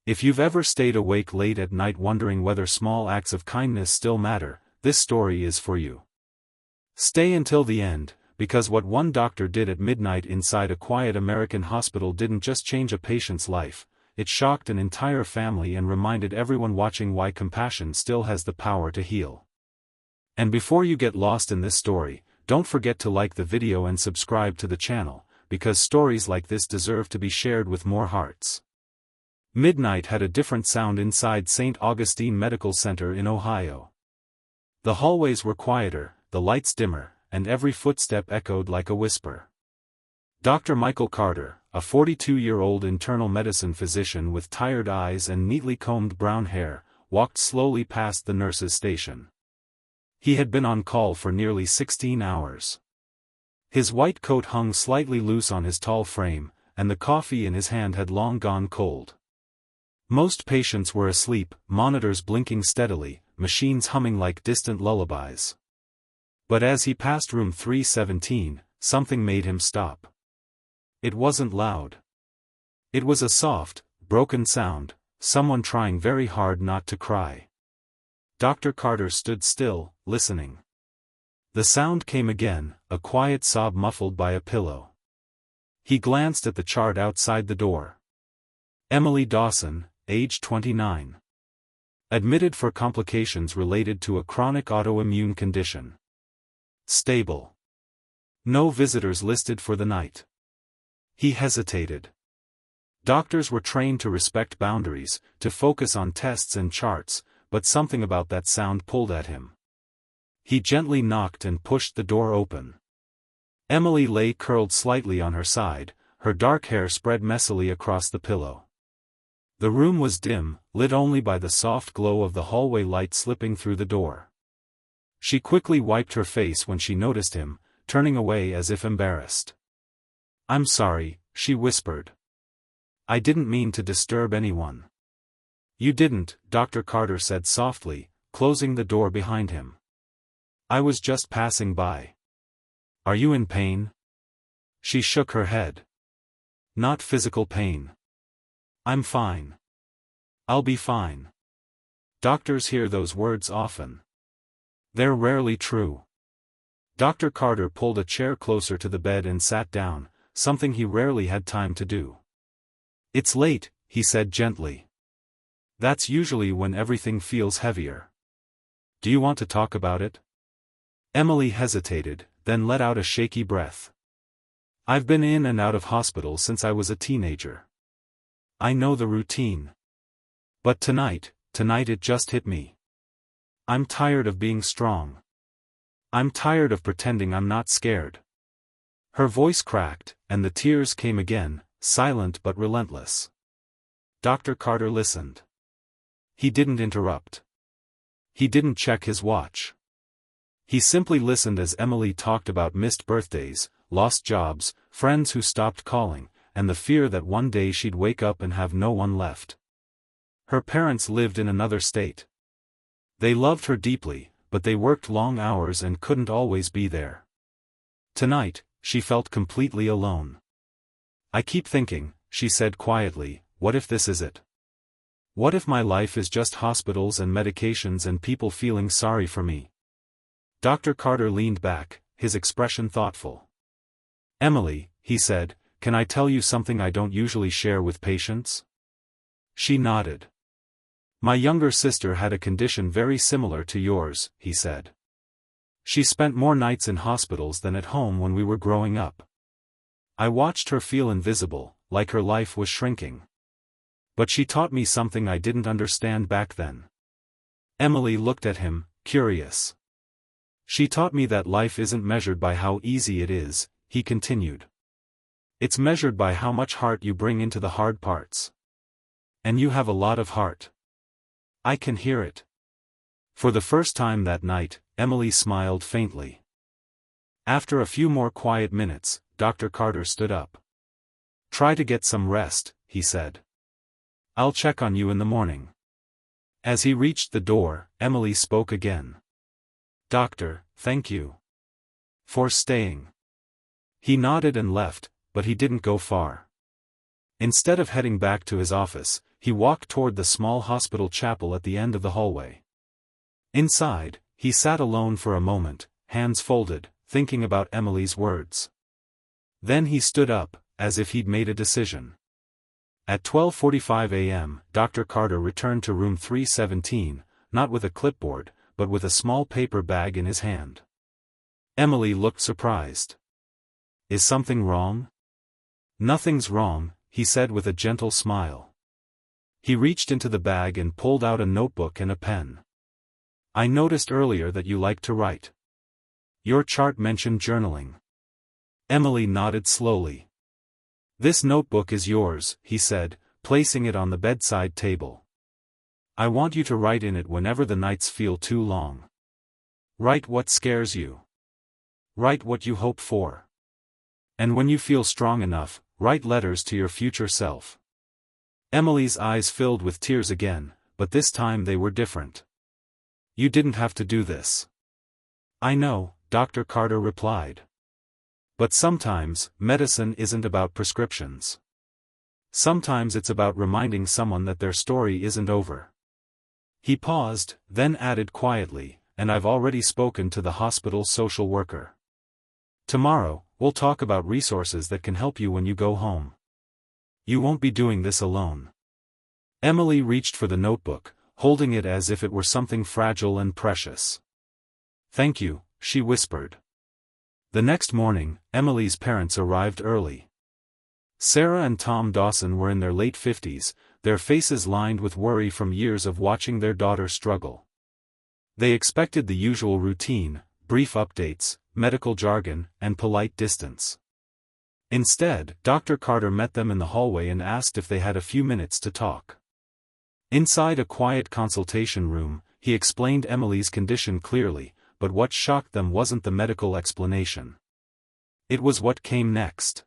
If you've ever stayed awake late at night wondering whether small acts of kindness still matter, this story is for you. Stay until the end, because what one doctor did at midnight inside a quiet American hospital didn't just change a patient's life, it shocked an entire family and reminded everyone watching why compassion still has the power to heal. And before you get lost in this story, don't forget to like the video and subscribe to the channel, because stories like this deserve to be shared with more hearts. Midnight had a different sound inside St. Augustine Medical Center in Ohio. The hallways were quieter, the lights dimmer, and every footstep echoed like a whisper. Dr. Michael Carter, a 42-year-old internal medicine physician with tired eyes and neatly combed brown hair, walked slowly past the nurse's station. He had been on call for nearly 16 hours. His white coat hung slightly loose on his tall frame, and the coffee in his hand had long gone cold. Most patients were asleep, monitors blinking steadily, machines humming like distant lullabies. But as he passed room 317, something made him stop. It wasn't loud. It was a soft, broken sound, someone trying very hard not to cry. Dr. Carter stood still, listening. The sound came again, a quiet sob muffled by a pillow. He glanced at the chart outside the door. Emily Dawson, age 29. Admitted for complications related to a chronic autoimmune condition. Stable. No visitors listed for the night. He hesitated. Doctors were trained to respect boundaries, to focus on tests and charts, but something about that sound pulled at him. He gently knocked and pushed the door open. Emily lay curled slightly on her side, her dark hair spread messily across the pillow. The room was dim, lit only by the soft glow of the hallway light slipping through the door. She quickly wiped her face when she noticed him, turning away as if embarrassed. "I'm sorry," she whispered. "I didn't mean to disturb anyone." "You didn't," Dr. Carter said softly, closing the door behind him. "I was just passing by." "Are you in pain?" She shook her head. "Not physical pain. I'm fine. I'll be fine." Doctors hear those words often. They're rarely true. Dr. Carter pulled a chair closer to the bed and sat down, something he rarely had time to do. "It's late," he said gently. "That's usually when everything feels heavier. Do you want to talk about it?" Emily hesitated, then let out a shaky breath. "I've been in and out of hospital since I was a teenager. I know the routine. But tonight it just hit me. I'm tired of being strong. I'm tired of pretending I'm not scared." Her voice cracked, and the tears came again, silent but relentless. Dr. Carter listened. He didn't interrupt. He didn't check his watch. He simply listened as Emily talked about missed birthdays, lost jobs, friends who stopped calling, and the fear that one day she'd wake up and have no one left. Her parents lived in another state. They loved her deeply, but they worked long hours and couldn't always be there. Tonight, she felt completely alone. "I keep thinking," she said quietly, "what if this is it? What if my life is just hospitals and medications and people feeling sorry for me?" Dr. Carter leaned back, his expression thoughtful. "Emily," he said, "can I tell you something I don't usually share with patients?" She nodded. "My younger sister had a condition very similar to yours," he said. "She spent more nights in hospitals than at home when we were growing up. I watched her feel invisible, like her life was shrinking. But she taught me something I didn't understand back then." Emily looked at him, curious. "She taught me that life isn't measured by how easy it is," he continued. "It's measured by how much heart you bring into the hard parts. And you have a lot of heart. I can hear it." For the first time that night, Emily smiled faintly. After a few more quiet minutes, Dr. Carter stood up. "Try to get some rest," he said. "I'll check on you in the morning." As he reached the door, Emily spoke again. "Doctor, thank you for staying." He nodded and left, but he didn't go far. Instead of heading back to his office, he walked toward the small hospital chapel at the end of the hallway. Inside, he sat alone for a moment, hands folded, thinking about Emily's words. Then he stood up, as if he'd made a decision. At 12:45 a.m., Dr. Carter returned to room 317, not with a clipboard, but with a small paper bag in his hand. Emily looked surprised. "Is something wrong?" "Nothing's wrong," he said with a gentle smile. He reached into the bag and pulled out a notebook and a pen. "I noticed earlier that you like to write. Your chart mentioned journaling." Emily nodded slowly. "This notebook is yours," he said, placing it on the bedside table. "I want you to write in it whenever the nights feel too long. Write what scares you. Write what you hope for. And when you feel strong enough, write letters to your future self." Emily's eyes filled with tears again, but this time they were different. "You didn't have to do this." "I know," Dr. Carter replied. "But sometimes, medicine isn't about prescriptions. Sometimes it's about reminding someone that their story isn't over." He paused, then added quietly, "And I've already spoken to the hospital social worker. Tomorrow, we'll talk about resources that can help you when you go home. You won't be doing this alone." Emily reached for the notebook, holding it as if it were something fragile and precious. "Thank you," she whispered. The next morning, Emily's parents arrived early. Sarah and Tom Dawson were in their late 50s, their faces lined with worry from years of watching their daughter struggle. They expected the usual routine, brief updates, medical jargon, and polite distance. Instead, Dr. Carter met them in the hallway and asked if they had a few minutes to talk. Inside a quiet consultation room, he explained Emily's condition clearly, but what shocked them wasn't the medical explanation. It was what came next.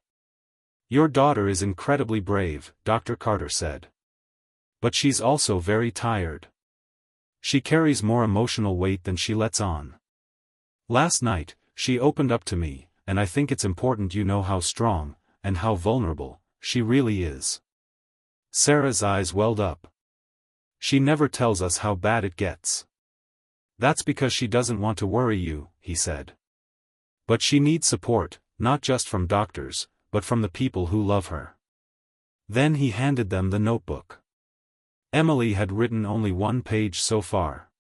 "Your daughter is incredibly brave," Dr. Carter said. "But she's also very tired. She carries more emotional weight than she lets on. Last night, she opened up to me, and I think it's important you know how strong, and how vulnerable, she really is." Sarah's eyes welled up. "She never tells us how bad it gets." "That's because she doesn't want to worry you," he said. "But she needs support, not just from doctors, but from the people who love her." Then he handed them the notebook. Emily had written only one page so far.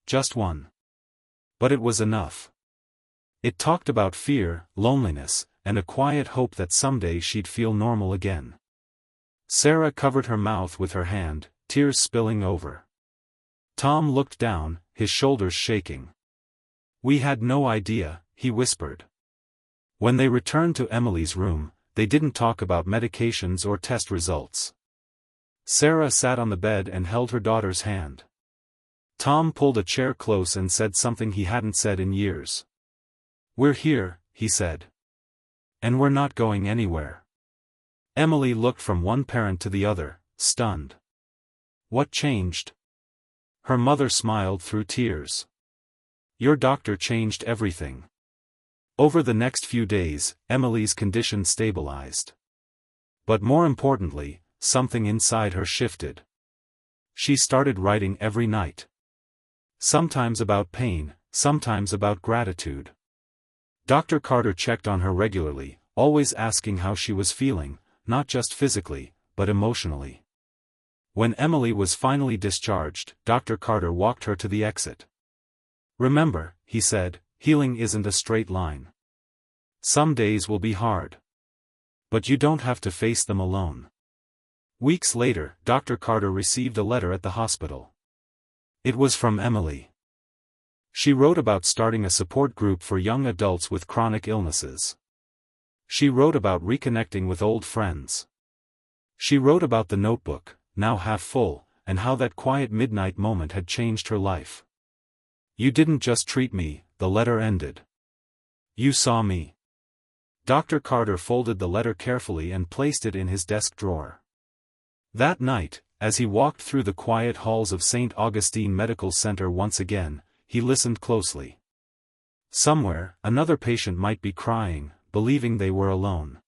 Just one. But it was enough. It talked about fear, loneliness, and a quiet hope that someday she'd feel normal again. Sarah covered her mouth with her hand, tears spilling over. Tom looked down, his shoulders shaking. "We had no idea," he whispered. When they returned to Emily's room, they didn't talk about medications or test results. Sarah sat on the bed and held her daughter's hand. Tom pulled a chair close and said something he hadn't said in years. "We're here," he said. "And we're not going anywhere." Emily looked from one parent to the other, stunned. "What changed?" Her mother smiled through tears. "Your doctor changed everything." Over the next few days, Emily's condition stabilized. But more importantly, something inside her shifted. She started writing every night. Sometimes about pain, sometimes about gratitude. Dr. Carter checked on her regularly, always asking how she was feeling, not just physically, but emotionally. When Emily was finally discharged, Dr. Carter walked her to the exit. "Remember," he said, "healing isn't a straight line. Some days will be hard. But you don't have to face them alone." Weeks later, Dr. Carter received a letter at the hospital. It was from Emily. She wrote about starting a support group for young adults with chronic illnesses. She wrote about reconnecting with old friends. She wrote about the notebook, now half full, and how that quiet midnight moment had changed her life. "You didn't just treat me," the letter ended. "You saw me." Dr. Carter folded the letter carefully and placed it in his desk drawer. That night, as he walked through the quiet halls of St. Augustine Medical Center once again, he listened closely. Somewhere, another patient might be crying, believing they were alone.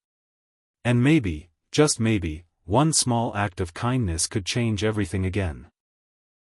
And maybe, just maybe, one small act of kindness could change everything again.